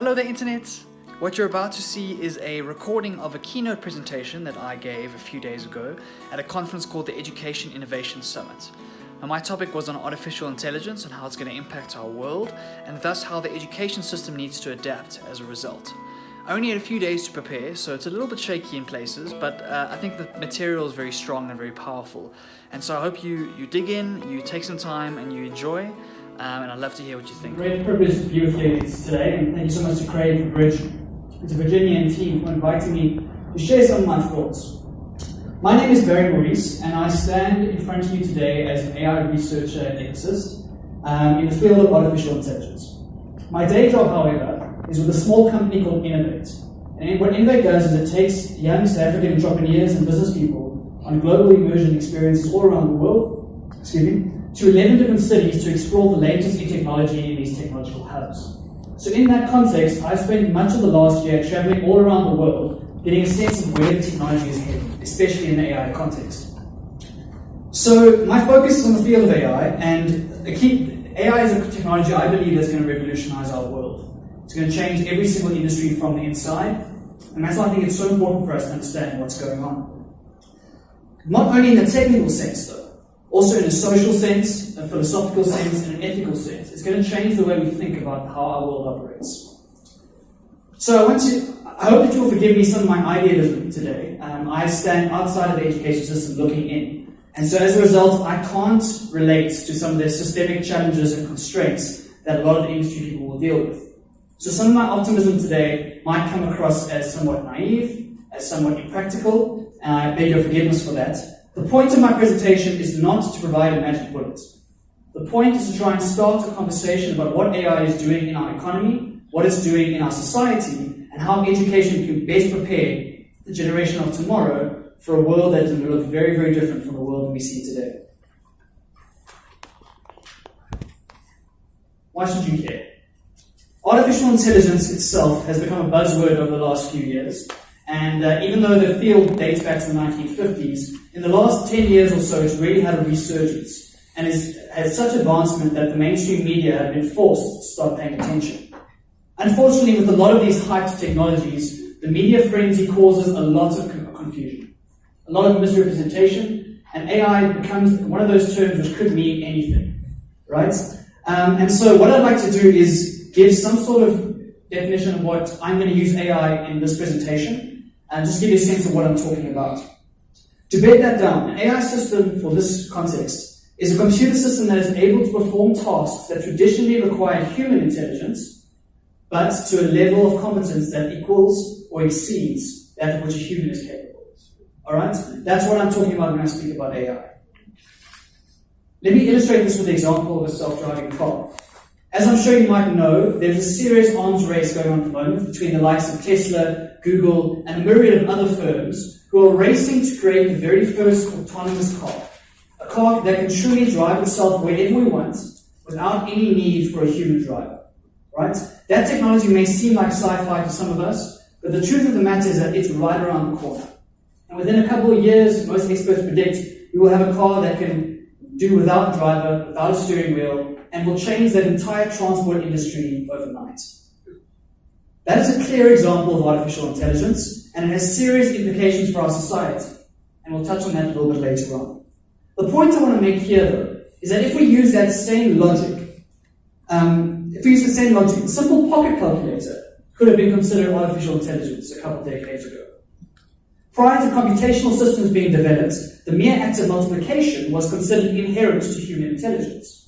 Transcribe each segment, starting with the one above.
Hello there, Internet. What you're about to see is a recording of a keynote presentation that I gave a few days ago at a conference called the Education Innovation Summit. Now, my topic was on artificial intelligence and how it's going to impact our world, and thus how the education system needs to adapt as a result. I only had a few days to prepare, so it's a little bit shaky in places, but I think the material is very strong and very powerful. And so I hope you dig in, you take some time, and you enjoy. And I'd love to hear what you think. Great privilege to be with you today, and thank you so much to Craig for Bridge and to Virginia and team for inviting me to share some of my thoughts. My name is Morisse, and I stand in front of you today as an AI researcher and ethicist in the field of artificial intelligence. My day job, however, is with a small company called Keynote. And what Keynote does is it takes young South African entrepreneurs and business people on global immersion experiences all around the world, to 11 different cities to explore the latest in technology in these technological hubs. So in that context, I've spent much of the last year traveling all around the world, getting a sense of where the technology is heading, especially in the AI context. So my focus is on the field of AI, and AI is a technology I believe that's going to revolutionize our world. It's going to change every single industry from the inside, and that's why I think it's so important for us to understand what's going on. Not only in the technical sense, though, also in a social sense, a philosophical sense, and an ethical sense. It's going to change the way we think about how our world operates. So I hope that you'll forgive me some of my idealism today. I stand outside of the education system looking in. And so as a result, I can't relate to some of the systemic challenges and constraints that a lot of the industry people will deal with. So some of my optimism today might come across as somewhat naive, as somewhat impractical, and I beg your forgiveness for that. The point of my presentation is not to provide a magic bullet. The point is to try and start a conversation about what AI is doing in our economy, what it's doing in our society, and how education can best prepare the generation of tomorrow for a world that is going to look very, very different from the world we see today. Why should you care? Artificial intelligence itself has become a buzzword over the last few years. And even though the field dates back to the 1950s, in the last 10 years or so, it's really had a resurgence and has had such advancement that the mainstream media have been forced to start paying attention. Unfortunately, with a lot of these hyped technologies, the media frenzy causes a lot of confusion, a lot of misrepresentation, and AI becomes one of those terms which could mean anything, right? And so what I'd like to do is give some sort of definition of what I'm going to use AI in this presentation, and just give you a sense of what I'm talking about. To bed that down, an AI system for this context is a computer system that is able to perform tasks that traditionally require human intelligence, but to a level of competence that equals or exceeds that of which a human is capable. Alright? That's what I'm talking about when I speak about AI. Let me illustrate this with the example of a self-driving car. As I'm sure you might know, there's a serious arms race going on at the moment between the likes of Tesla, Google, and a myriad of other firms who are racing to create the very first autonomous car. A car that can truly drive itself wherever we want without any need for a human driver. Right? That technology may seem like sci-fi to some of us, but the truth of the matter is that it's right around the corner. And within a couple of years, most experts predict, we will have a car that can do without a driver, without a steering wheel, and will change that entire transport industry overnight. That is a clear example of artificial intelligence, and it has serious implications for our society, and we'll touch on that a little bit later on. The point I want to make here, though, is that if we use that same logic, the simple pocket calculator could have been considered artificial intelligence a couple of decades ago. Prior to computational systems being developed, the mere act of multiplication was considered inherent to human intelligence,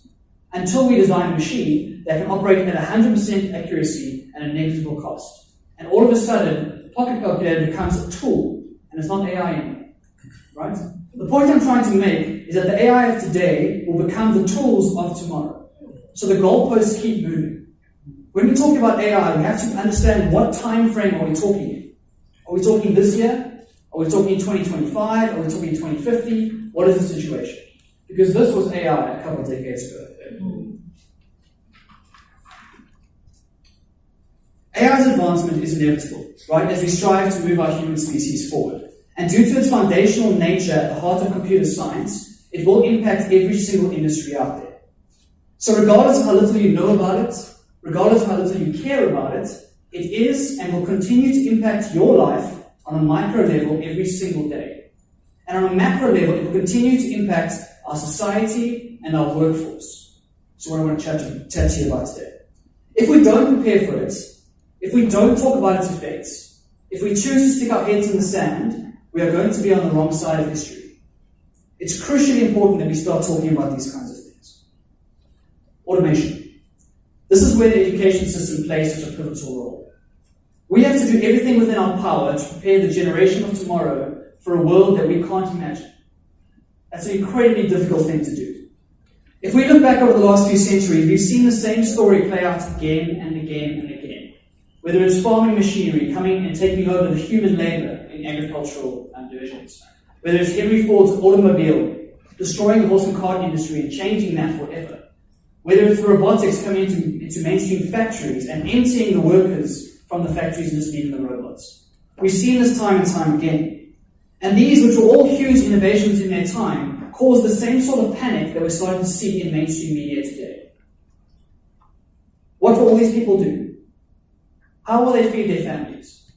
until we design a machine that can operate at 100% accuracy and a negligible cost. And all of a sudden, the pocket calculator becomes a tool, and it's not AI anymore. Right? The point I'm trying to make is that the AI of today will become the tools of tomorrow. So the goalposts keep moving. When we talk about AI, we have to understand what time frame are we talking in. Are we talking this year? Are we talking in 2025? Are we talking in 2050? What is the situation? Because this was AI a couple of decades ago. AI's advancement is inevitable, right, as we strive to move our human species forward. And due to its foundational nature at the heart of computer science, it will impact every single industry out there. So regardless of how little you know about it, regardless of how little you care about it, It is and will continue to impact your life on a micro level every single day. And on a macro level, it will continue to impact our society and our workforce. So what I want to chat to you about today. If we don't prepare for it, if we don't talk about its effects, if we choose to stick our heads in the sand, we are going to be on the wrong side of history. It's crucially important that we start talking about these kinds of things. Automation. This is where the education system plays such a pivotal role. We have to do everything within our power to prepare the generation of tomorrow for a world that we can't imagine. That's an incredibly difficult thing to do. If we look back over the last few centuries, we've seen the same story play out again and again and again. Whether it's farming machinery coming and taking over the human labor in agricultural divisions, whether it's Henry Ford's automobile destroying the horse and cart industry and changing that forever, whether it's the robotics coming into mainstream factories and emptying the workers from the factories and just leaving the robots. We've seen this time and time again. And these, which were all huge innovations in their time, caused the same sort of panic that we're starting to see in mainstream media today. What will all these people do? How will they feed their families?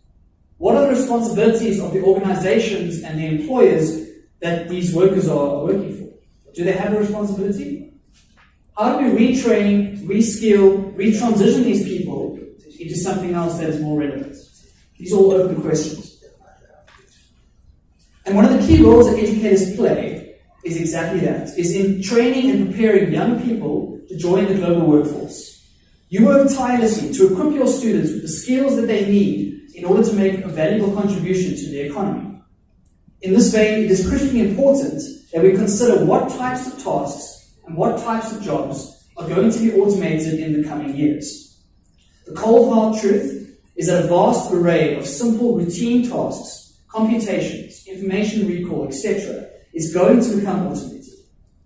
What are the responsibilities of the organizations and the employers that these workers are working for? Do they have a responsibility? How do we retrain, reskill, retransition these people into something else that is more relevant? These are all open questions. And one of the key roles that educators play is exactly that, is in training and preparing young people to join the global workforce. You work tirelessly to equip your students with the skills that they need in order to make a valuable contribution to the economy. In this vein, it is critically important that we consider what types of tasks and what types of jobs are going to be automated in the coming years. The cold hard truth is that a vast array of simple routine tasks, computations, information recall, etc., is going to become automated,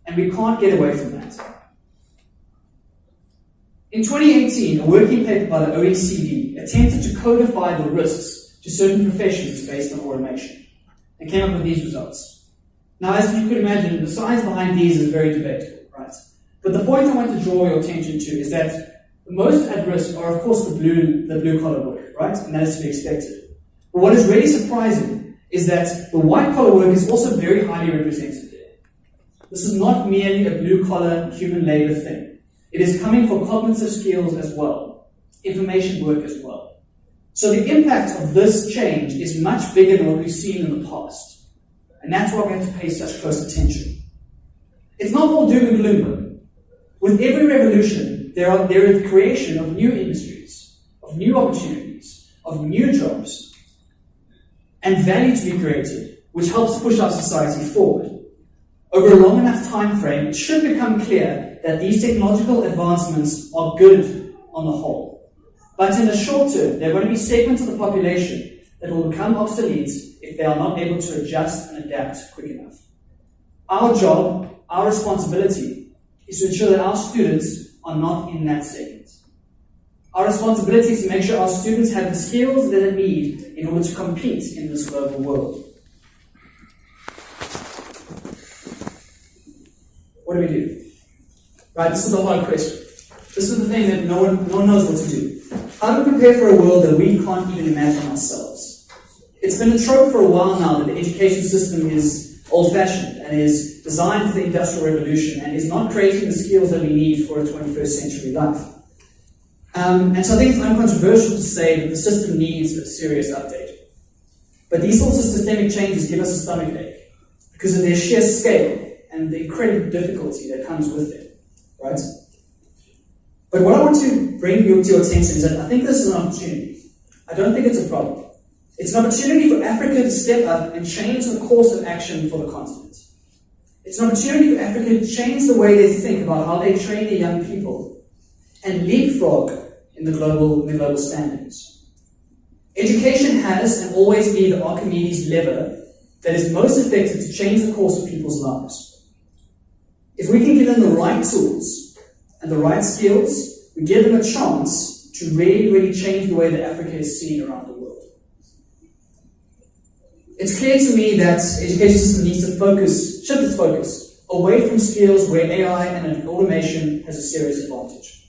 and we can't get away from that. In 2018, a working paper by the OECD attempted to codify the risks to certain professions based on automation, and came up with these results. Now, as you could imagine, the science behind these is very debatable, right? But the point I want to draw your attention to is that the most at risk are, of course, the blue-collar work, right? And that is to be expected. But what is really surprising is that the white-collar work is also very highly represented there. This is not merely a blue-collar human labor thing. It is coming for cognitive skills as well, information work as well. So the impact of this change is much bigger than what we've seen in the past. And that's why we have to pay such close attention. It's not all doom and gloom, though. With every revolution, there is the creation of new industries, of new opportunities, of new jobs, and value to be created, which helps push our society forward. Over a long enough time frame, it should become clear that these technological advancements are good on the whole. But in the short term, there are going to be segments of the population that will become obsolete if they are not able to adjust and adapt quick enough. Our job, our responsibility, is to ensure that our students are not in that segment. Our responsibility is to make sure our students have the skills that they need in order to compete in this global world. What do we do? Right, this is the hard question. This is the thing that no one knows what to do. How do we prepare for a world that we can't even imagine ourselves? It's been a trope for a while now that the education system is old-fashioned and is designed for the Industrial Revolution and is not creating the skills that we need for a 21st century life. And so I think it's uncontroversial to say that the system needs a serious update. But these sorts of systemic changes give us a stomachache because of their sheer scale and the incredible difficulty that comes with them, right? But what I want to bring to your attention is that I think this is an opportunity. I don't think it's a problem. It's an opportunity for Africa to step up and change the course of action for the continent. It's an opportunity for Africa to change the way they think about how they train their young people and leapfrog in the global standings. Education has and always be the Archimedes lever that is most effective to change the course of people's lives. If we can give them the right tools and the right skills, we give them a chance to really change the way that Africa is seen around the world. It's clear to me that the education system needs to shift its focus away from skills where AI and automation has a serious advantage.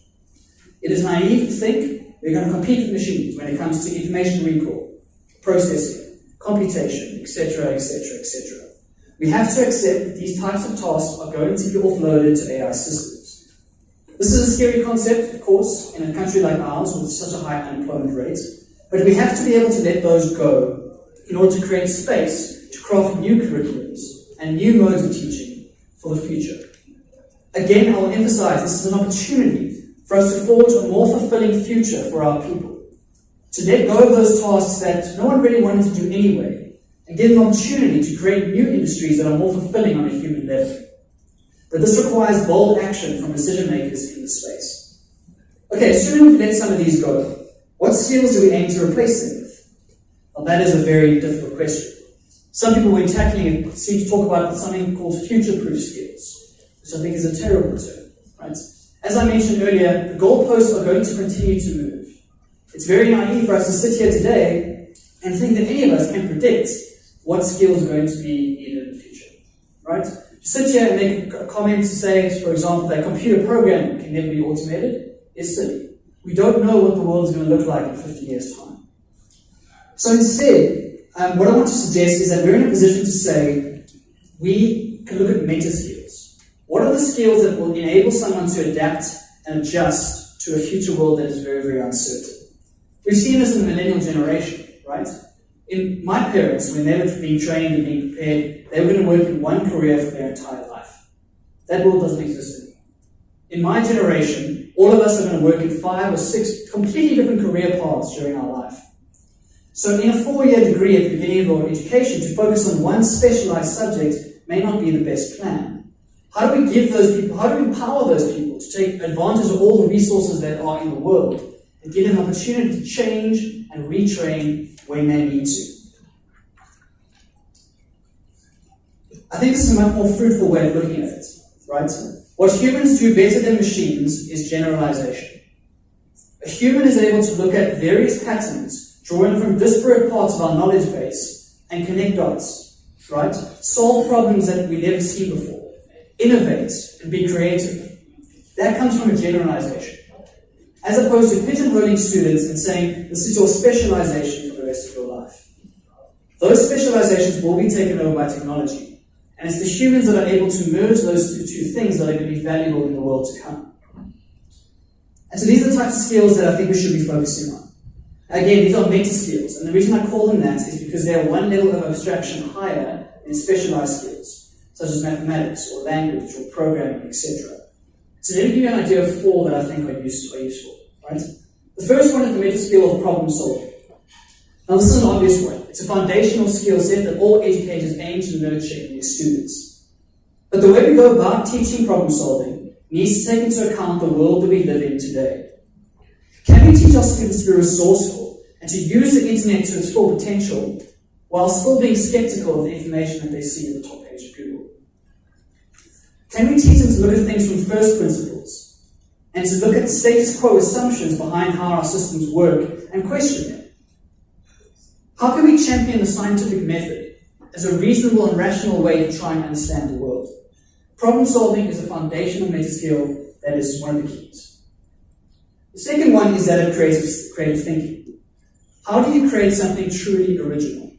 It is naive to think We're going to compete with machines when it comes to information recall, processing, computation, etc., etc., etc. We have to accept that these types of tasks are going to be offloaded to AI systems. This is a scary concept, of course, in a country like ours with such a high unemployment rate, but we have to be able to let those go in order to create space to craft new curriculums and new modes of teaching for the future. Again, I will emphasize this is an opportunity for us to forge a more fulfilling future for our people, to let go of those tasks that no one really wanted to do anyway, and give them an opportunity to create new industries that are more fulfilling on a human level. But this requires bold action from decision makers in the space. Okay, assuming we've let some of these go, what skills do we aim to replace them with? Well, that is a very difficult question. Some people, when tackling it, seem to talk about something called future-proof skills, which I think is a terrible term, right? As I mentioned earlier, the goalposts are going to continue to move. It's very naive for us to sit here today and think that any of us can predict what skills are going to be needed in the future, right? To sit here and make a comment to say, for example, that computer programming can never be automated is silly. We don't know what the world is going to look like in 50 years' time. So instead, what I want to suggest is that we're in a position to say we can look at meta skills. What are the skills that will enable someone to adapt and adjust to a future world that is very, very uncertain? We've seen this in the millennial generation, right? In my parents, when they were being trained and being prepared, they were going to work in one career for their entire life. That world doesn't exist anymore. In my generation, all of us are going to work in 5 or 6 completely different career paths during our life. So in a 4-year degree at the beginning of our education, to focus on one specialized subject may not be the best plan. How do we give those people, how do we empower those people to take advantage of all the resources that are in the world and give them an opportunity to change and retrain when they need to? I think this is a much more fruitful way of looking at it, right? What humans do better than machines is generalization. A human is able to look at various patterns drawn from disparate parts of our knowledge base and connect dots, right? Solve problems that we've never seen before, innovate and be creative. That comes from a generalization. As opposed to pigeonholing students and saying, this is your specialization for the rest of your life. Those specializations will be taken over by technology. And it's the humans that are able to merge those two things that are going to be valuable in the world to come. And so these are the types of skills that I think we should be focusing on. Again, these are meta skills, and the reason I call them that is because they are one level of abstraction higher than specialized skills, such as mathematics or language or programming, etc. So let me give you an idea of 4 that I think are useful, right? The first one is the meta skill of problem solving. Now this is an obvious one. It's a foundational skill set that all educators aim to nurture in their students. But the way we go about teaching problem solving needs to take into account the world that we live in today. Can we teach our students to be resourceful and to use the internet to its full potential while still being skeptical of the information that they see at the top page of Google? Can we teach them to look at things from first principles and to look at status quo assumptions behind how our systems work and question them? How can we champion the scientific method as a reasonable and rational way to try and understand the world? Problem solving is a foundational meta skill that is one of the keys. The second one is that of creative thinking. How do you create something truly original?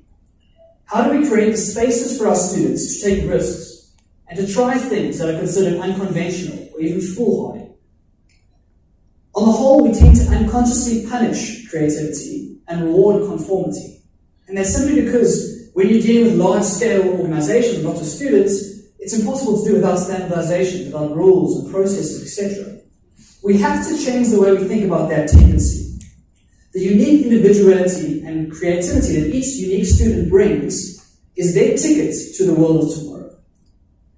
How do we create the spaces for our students to take risks and to try things that are considered unconventional or even foolhardy? On the whole, we tend to unconsciously punish creativity and reward conformity. And that's simply because when you're dealing with large-scale organizations, lots of students, it's impossible to do without standardization, without rules and processes, etc. We have to change the way we think about that tendency. The unique individuality and creativity that each unique student brings is their ticket to the world of tomorrow.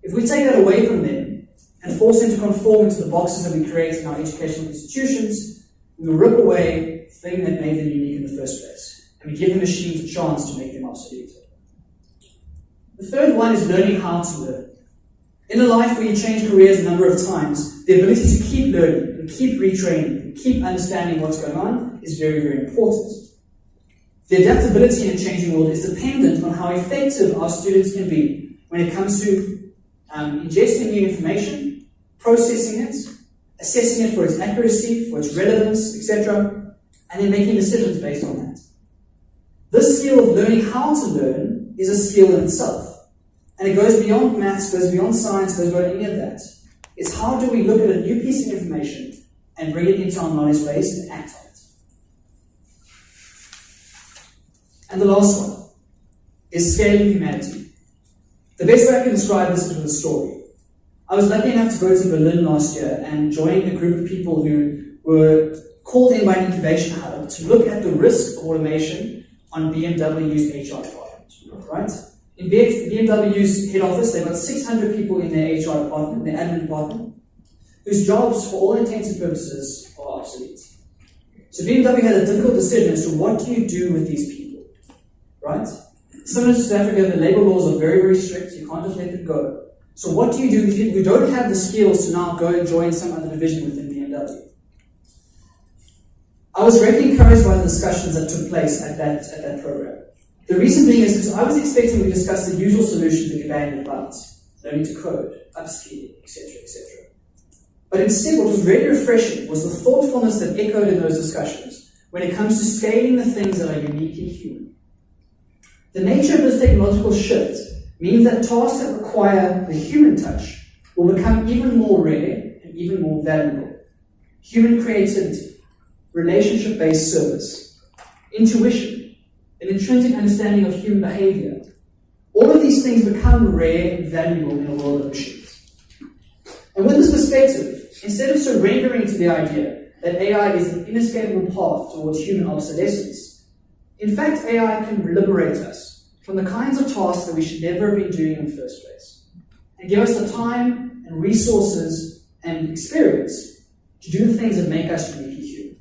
If we take that away from them and force them to conform into the boxes that we create in our educational institutions, we will rip away the thing that made them unique in the first place. And we give the machines a chance to make them obsolete. The third one is learning how to learn. In a life where you change careers a number of times, the ability to keep learning and keep retraining and keep understanding what's going on is very, very important. The adaptability in a changing world is dependent on how effective our students can be when it comes to ingesting new information, processing it, assessing it for its accuracy, for its relevance, etc., and then making decisions based on that. This skill of learning how to learn is a skill in itself. And it goes beyond maths, goes beyond science, goes beyond any of that. It's how do we look at a new piece of information and bring it into our knowledge base and act on it. And the last one is scaling humanity. The best way I can describe this is with a story. I was lucky enough to go to Berlin last year and join a group of people who were called in by an incubation hub to look at the risk of automation on BMW's HR department, right? In BMW's head office, they've got 600 people in their HR department, their admin department, whose jobs, for all intents and purposes, are obsolete. So BMW had a difficult decision as to what do you do with these people, right? Similar to South Africa, the labor laws are very, very strict. You can't just let them go. So what do you do with people who don't have the skills to now go and join some other division within BMW? I was greatly encouraged by the discussions that took place at that program. The reason being is because I was expecting we discuss the usual solutions that get bandied about, learning to code, upskilling, etc., etc. But instead, what was really refreshing was the thoughtfulness that echoed in those discussions when it comes to scaling the things that are uniquely human. The nature of this technological shift means that tasks that require the human touch will become even more rare and even more valuable. Human creativity, relationship-based service, intuition, an intrinsic understanding of human behavior. All of these things become rare and valuable in a world of machines. And with this perspective, instead of surrendering to the idea that AI is an inescapable path towards human obsolescence, in fact, AI can liberate us from the kinds of tasks that we should never have been doing in the first place, and give us the time and resources and experience to do the things that make us uniquely human.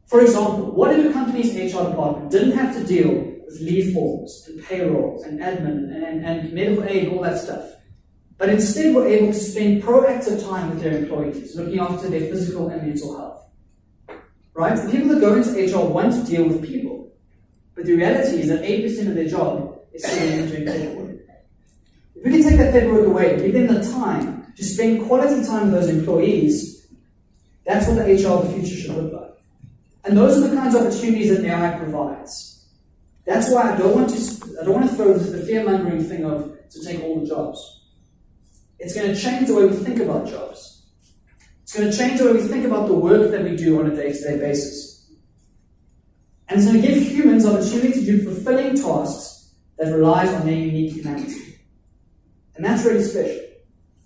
For example, what if a company's HR department didn't have to deal with leave forms and payroll and admin and medical aid and all that stuff, but instead were able to spend proactive time with their employees, looking after their physical and mental health? Right? The people that go into HR want to deal with people, but the reality is that 80% of their job is sitting and doing paperwork. If we can take that paperwork away, give them the time to spend quality time with those employees, that's what the HR of the future should look like. And those are the kinds of opportunities that AI provides. That's why I don't want to throw the fear-mongering thing of to take all the jobs. It's going to change the way we think about jobs. It's going to change the way we think about the work that we do on a day-to-day basis. And it's going to give humans the opportunity to do fulfilling tasks that relies on their unique humanity. And that's really special.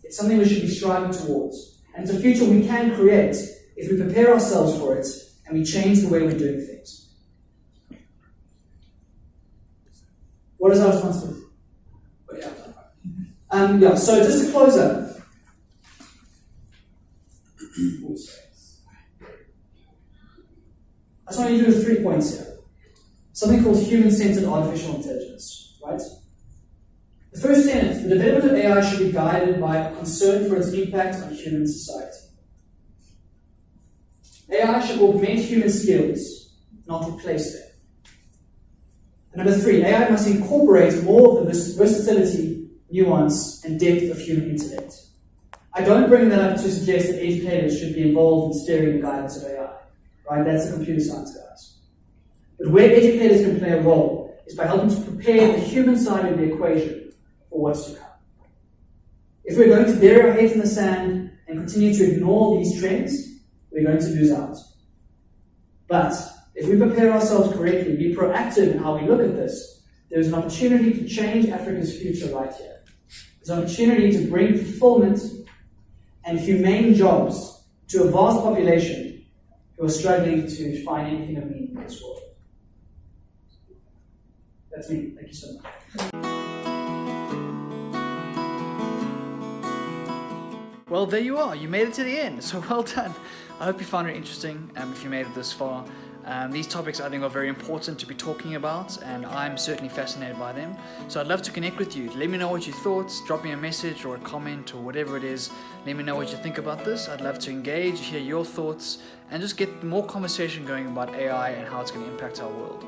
It's something we should be striving towards. And it's a future we can create if we prepare ourselves for it and we change the way we're doing things. What is our responsibility? Okay, so just to close up. I just want you to do 3 points here. Something called human-centered artificial intelligence, right? The first tenet, the development of AI should be guided by a concern for its impact on human society. AI should augment human skills, not replace them. And number 3, AI must incorporate more of the versatility, nuance, and depth of human intellect. I don't bring that up to suggest that educators should be involved in steering the guidance of AI. Right? That's the computer science guys. But where educators can play a role is by helping to prepare the human side of the equation for what's to come. If we're going to bury our heads in the sand and continue to ignore these trends, we're going to lose out. But if we prepare ourselves correctly, be proactive in how we look at this, there's an opportunity to change Africa's future right here. There's an opportunity to bring fulfillment and humane jobs to a vast population who are struggling to find anything of meaning in this world. That's me. Thank you so much. Well, there you are. You made it to the end. So well done. I hope you found it interesting if you made it this far. These topics I think are very important to be talking about, and I'm certainly fascinated by them. So I'd love to connect with you. Let me know what you thought. Drop me a message or a comment or whatever it is. Let me know what you think about this. I'd love to engage, hear your thoughts, and just get more conversation going about AI and how it's going to impact our world.